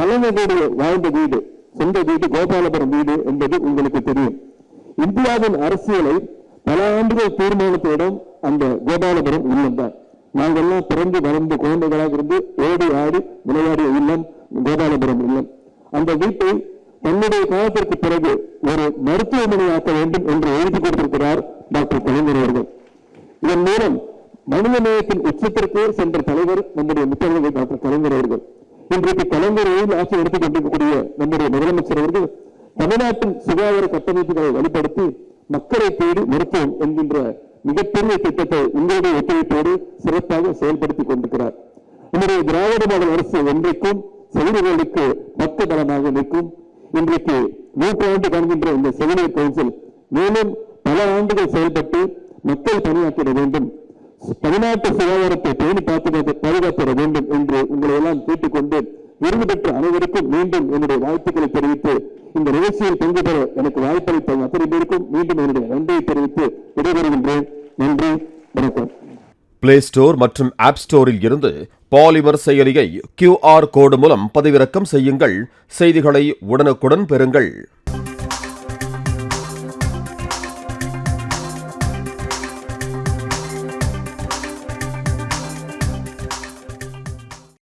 கலைஞருடைய வாழ்ந்த வீடு, சொந்த வீடு கோபாலபுரம் வீடு என்பது உங்களுக்கு தெரியும். இந்தியாவின் அரசியலை பல ஆண்டுகள் தீர்மானித்த இடம் அந்த கோபாலபுரம் இல்லம்தான். நாங்கள்லாம் பிறந்து வளர்ந்த குழந்தைகளாக இருந்து ஓடி ஆடி விளையாடிய இல்லம் கோபாலபுரம் இல்லம். அந்த வீட்டை தன்னுடைய காலத்திற்கு பிறகு ஒரு மருத்துவமனையாக்க வேண்டும் என்று எழுதி கொடுத்திருக்கிறார் டாக்டர் கலைஞர் அவர்கள். இதன் மூலம் மனித நேயத்தின் உச்சத்திற்கே சென்ற தலைவர் நம்முடைய முத்தமிழர் டாக்டர் கலைஞர் அவர்கள். இன்றைக்கு கலைஞரையில் ஆட்சி எடுத்துக் கொண்டிருக்கக்கூடிய நம்முடைய முதலமைச்சர் அவர்கள் தமிழ்நாட்டின் சுகாதார கட்டமைப்புகளை வலுப்படுத்தி மக்களை தேடி மருத்துவம் என்கின்ற மிகப்பெரிய திட்டத்தை உங்களுடைய ஒத்துழைப்போடு சிறப்பாக செயல்படுத்திக் கொண்டிருக்கிறார். நம்முடைய திராவிட மாடல் அரசு என்றைக்கும் செவிலியர்களுக்கு பக்க பலமாக நிற்கும். இன்றைக்கு 100 ஆண்டு காண்கின்ற இந்த செவிலியர் கவுன்சில் மேலும் பல ஆண்டுகள் செயல்பட்டு மக்கள் பணியாற்றிட வேண்டும், தமிழ்நாட்டு சுகாதாரத்தை பேணி பாதுகாத்திட வேண்டும் என்று உங்களை எல்லாம் கேட்டுக்கொண்டு விருது பெற்ற அனைவருக்கும் மீண்டும் என்னுடைய வாழ்த்துக்களை தெரிவித்து இந்த நிகழ்ச்சியில் பங்கு பெற எனக்கு வாய்ப்பளித்த அத்தனை பேருக்கும் மீண்டும் என்னுடைய நன்றியை தெரிவித்து விடைபெறுகின்றேன். நன்றி, வணக்கம். பிளே ஸ்டோர் மற்றும் ஆப் ஸ்டோரில் இருந்து பாலிமர் செயலியை QR கோடு மூலம் பதிவிறக்கம் செய்யுங்கள். செய்திகளை உடனுக்குடன் பெறுங்கள்.